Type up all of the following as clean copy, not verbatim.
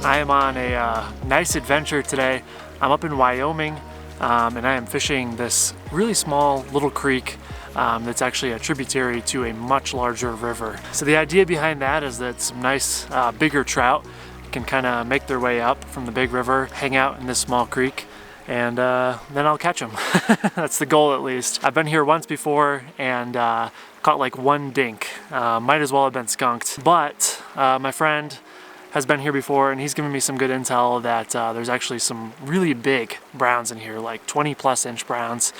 I am on a nice adventure today. I'm up in Wyoming and I am fishing this really small little creek that's actually a tributary to a much larger river. So the idea behind that is that some nice bigger trout can kind of make their way up from the big river, hang out in this small creek, and then I'll catch them. That's the goal, at least. I've been here once before and caught like one dink. Might as well have been skunked, but my friend has been here before and he's given me some good intel that there's actually some really big browns in here, like 20+ inch browns.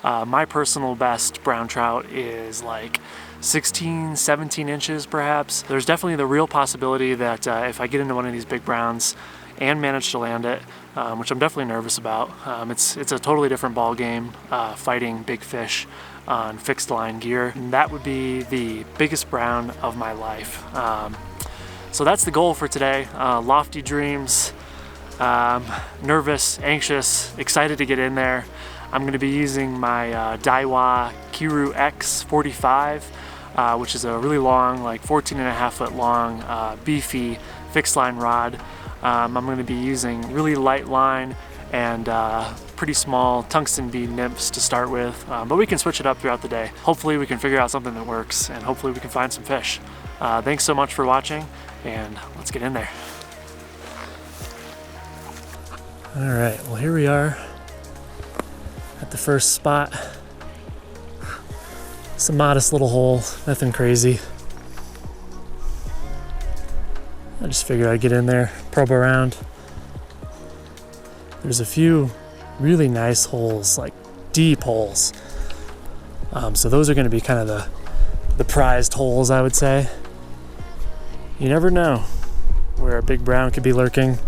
My personal best brown trout is like 16, 17 inches perhaps. There's definitely the real possibility that if I get into one of these big browns and manage to land it, which I'm definitely nervous about, it's a totally different ball game fighting big fish on fixed line gear. And that would be the biggest brown of my life. So that's the goal for today. Lofty dreams, nervous, anxious, excited to get in there. I'm going to be using my Daiwa Keiryu-X 45, which is a really long, like 14.5 foot long, beefy fixed line rod. I'm going to be using really light line and pretty small tungsten bead nymphs to start with, but we can switch it up throughout the day. Hopefully we can figure out something that works and hopefully we can find some fish. Thanks so much for watching and let's get in there. All right, well here we are at the first spot. It's a modest little hole, nothing crazy. I just figured I'd get in there, probe around. There's a few really nice holes, like deep holes. So those are gonna be kind of the prized holes, I would say. You never know where a big brown could be lurking,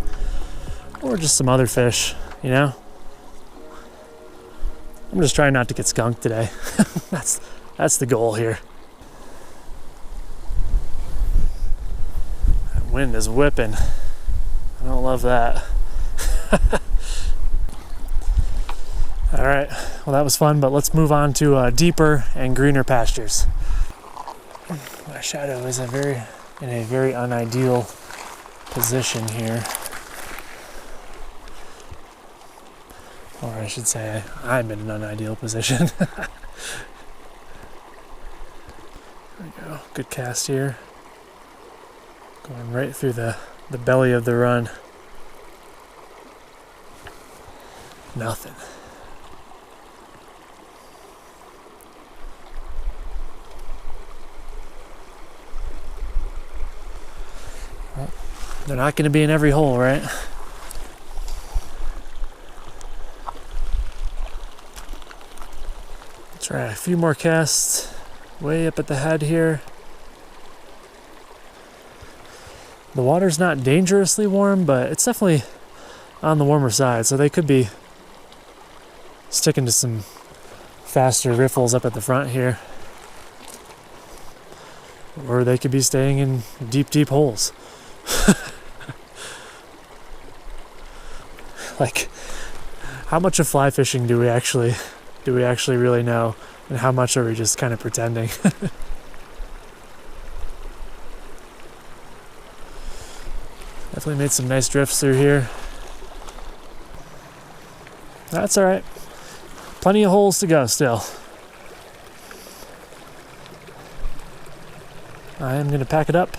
or just some other fish, you know? I'm just trying not to get skunked today. That's the goal here. That wind is whipping. I don't love that. All right, well that was fun, but let's move on to deeper and greener pastures. My shadow is in a very unideal position here. Or I should say, I'm in an unideal position. There we go, good cast here. Going right through the belly of the run. Nothing. Well, they're not going to be in every hole, right? Try a few more casts way up at the head here. The water's not dangerously warm, but it's definitely on the warmer side, so they could be sticking to some faster riffles up at the front here. Or they could be staying in deep, deep holes. Like, how much of fly fishing do we actually really know, and how much are we just kind of pretending? Definitely made some nice drifts through here. That's all right. Plenty of holes to go still. I am going to pack it up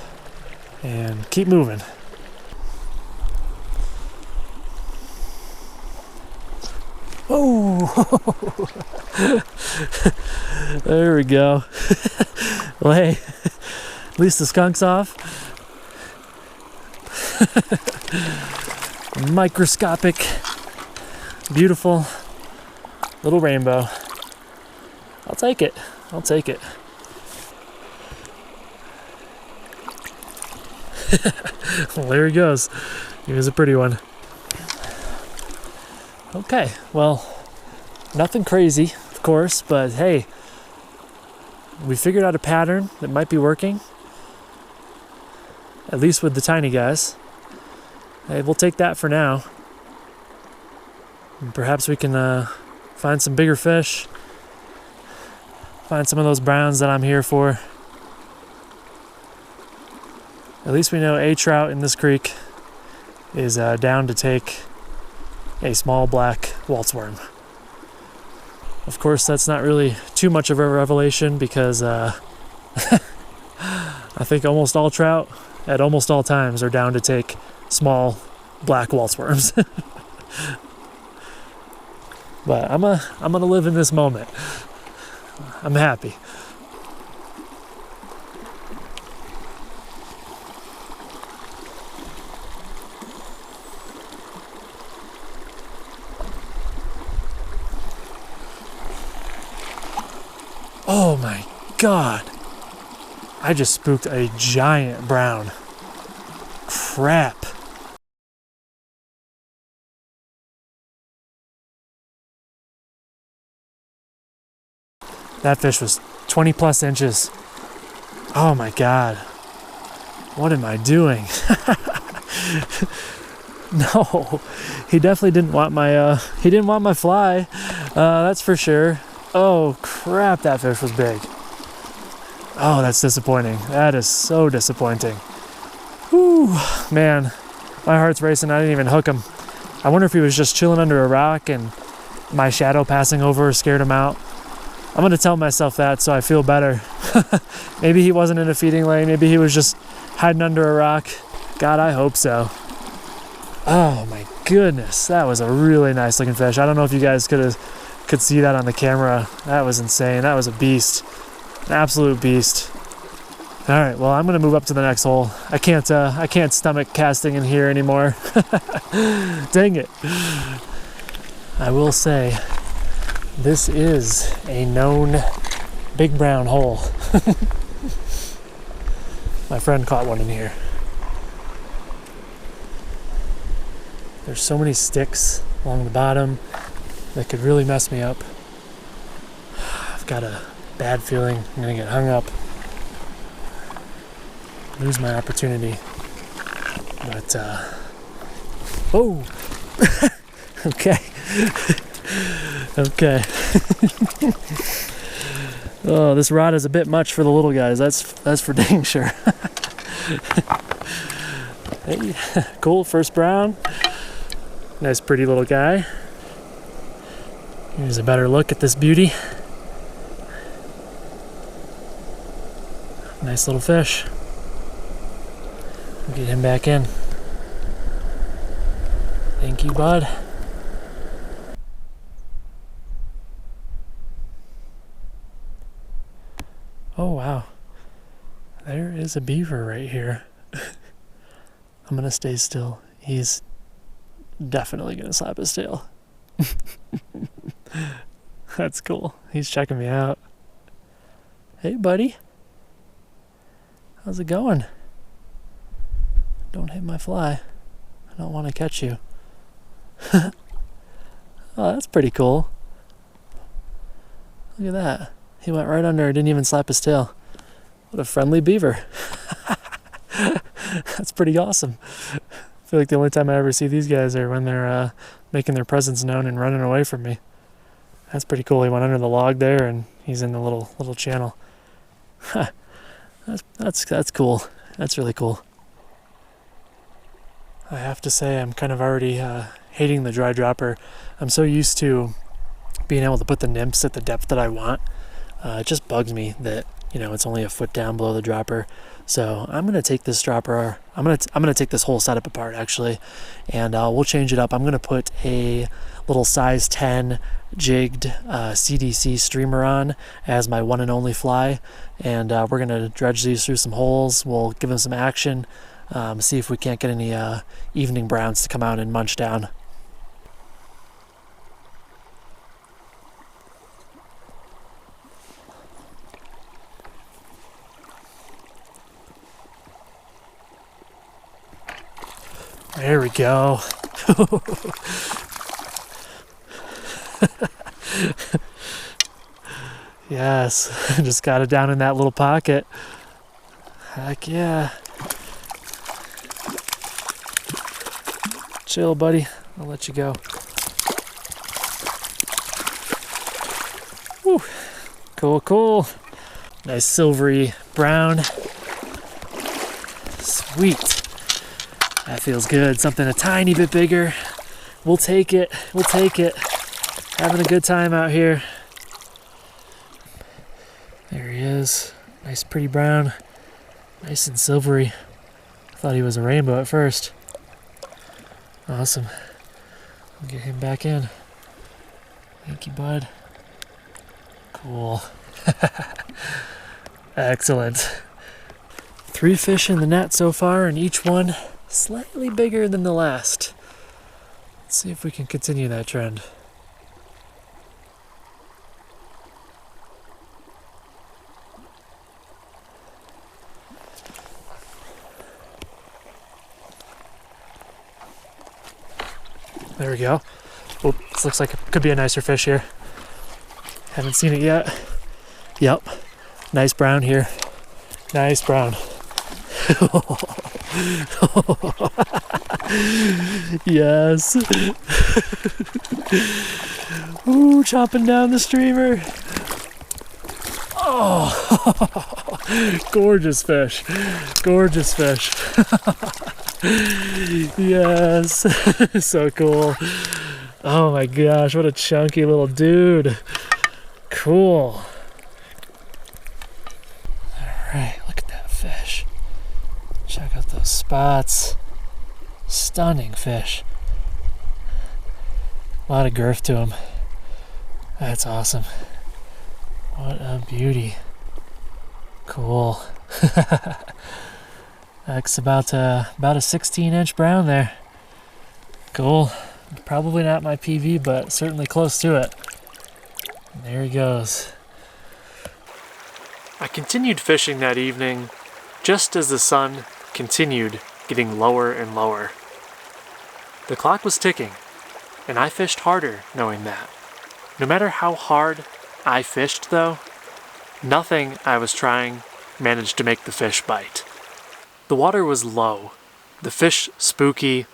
and keep moving. Oh, there we go. Well, hey, at least the skunk's off. Microscopic, beautiful little rainbow. I'll take it. I'll take it. Well, there he goes. He was a pretty one. Okay, well, nothing crazy, of course, but hey, we figured out a pattern that might be working, at least with the tiny guys. Hey, we'll take that for now. And perhaps we can find some bigger fish, find some of those browns that I'm here for. At least we know a trout in this creek is down to take a small black waltz worm. Of course, that's not really too much of a revelation because I think almost all trout at almost all times are down to take small black waltz worms. But I'm gonna live in this moment. I'm happy. Oh my God. I just spooked a giant brown. Crap. That fish was 20 plus inches. Oh my God. What am I doing? No, he definitely didn't want my fly. That's for sure. Oh crap, that fish was big. Oh, that's disappointing. That is so disappointing. Whew, man, my heart's racing. I didn't even hook him. I wonder if he was just chilling under a rock and my shadow passing over scared him out. I'm gonna tell myself that so I feel better. Maybe he wasn't in a feeding lane. Maybe he was just hiding under a rock. God, I hope so. Oh my goodness, that was a really nice looking fish. I don't know if you guys could see that on the camera. That was insane. That was a beast. An absolute beast. All right, well, I'm gonna move up to the next hole. I can't stomach casting in here anymore. Dang it. I will say, this is a known big brown hole. My friend caught one in here. There's so many sticks along the bottom that could really mess me up. I've got a bad feeling I'm gonna get hung up, lose my opportunity. But, oh! Okay. Okay. Oh, this rod is a bit much for the little guys. That's for dang sure. Hey, cool, first brown. Nice pretty little guy. Here's a better look at this beauty. Nice little fish. Get him back in. Thank you, bud. Oh wow, there is a beaver right here. I'm gonna stay still. He's definitely gonna slap his tail. That's cool. He's checking me out. Hey buddy, how's it going? Don't hit my fly. I don't want to catch you. Oh, that's pretty cool. Look at that. He went right under, didn't even slap his tail. What a friendly beaver. That's pretty awesome. I feel like the only time I ever see these guys are when they're making their presence known and running away from me. That's pretty cool. He went under the log there and he's in the little channel. That's cool. That's really cool. I have to say I'm kind of already hating the dry dropper. I'm so used to being able to put the nymphs at the depth that I want. It just bugs me that, you know, it's only a foot down below the dropper. So I'm gonna take this dropper. I'm gonna take this whole setup apart actually, and we'll change it up. I'm gonna put a little size 10 jigged CDC streamer on as my one and only fly, and we're gonna dredge these through some holes. We'll give them some action, see if we can't get any evening browns to come out and munch down. There we go. Yes, just got it down in that little pocket. Heck yeah. Chill, buddy. I'll let you go. Whew. Cool, cool. Nice silvery brown. Sweet. That feels good. Something a tiny bit bigger. We'll take it. We'll take it. Having a good time out here. There he is. Nice pretty brown. Nice and silvery. I thought he was a rainbow at first. Awesome. We'll get him back in. Thank you, bud. Cool. Excellent. 3 fish in the net so far, and each one slightly bigger than the last. Let's see if we can continue that trend. There we go. Oh, this looks like it could be a nicer fish here. Haven't seen it yet. Yep. Nice brown here. Nice brown. Yes. Ooh, chopping down the streamer. Oh, gorgeous fish. Gorgeous fish. Yes. So cool. Oh my gosh, what a chunky little dude. Cool. Alright, look at that fish. Check out those spots. Stunning fish. A lot of girth to him. That's awesome. What a beauty. Cool. That's about a 16-inch brown there. Cool. Probably not my PV, but certainly close to it. And there he goes. I continued fishing that evening just as the sun continued getting lower and lower. The clock was ticking, and I fished harder knowing that. No matter how hard I fished though, nothing I was trying managed to make the fish bite. The water was low, the fish spooky,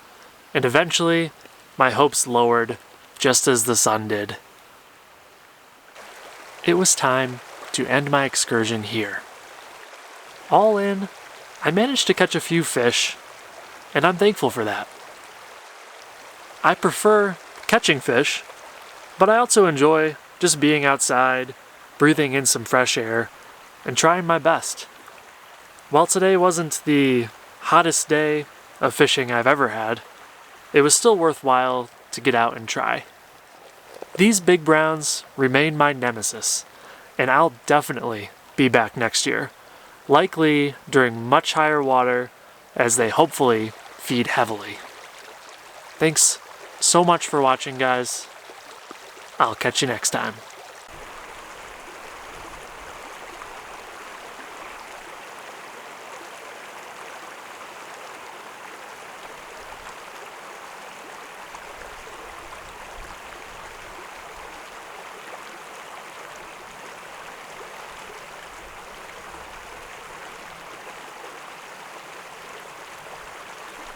and eventually my hopes lowered just as the sun did. It was time to end my excursion here. All in, I managed to catch a few fish, and I'm thankful for that. I prefer catching fish, but I also enjoy just being outside, breathing in some fresh air, and trying my best. While today wasn't the hottest day of fishing I've ever had, it was still worthwhile to get out and try. These big browns remain my nemesis, and I'll definitely be back next year, likely during much higher water as they hopefully feed heavily. Thanks so much for watching, guys. I'll catch you next time.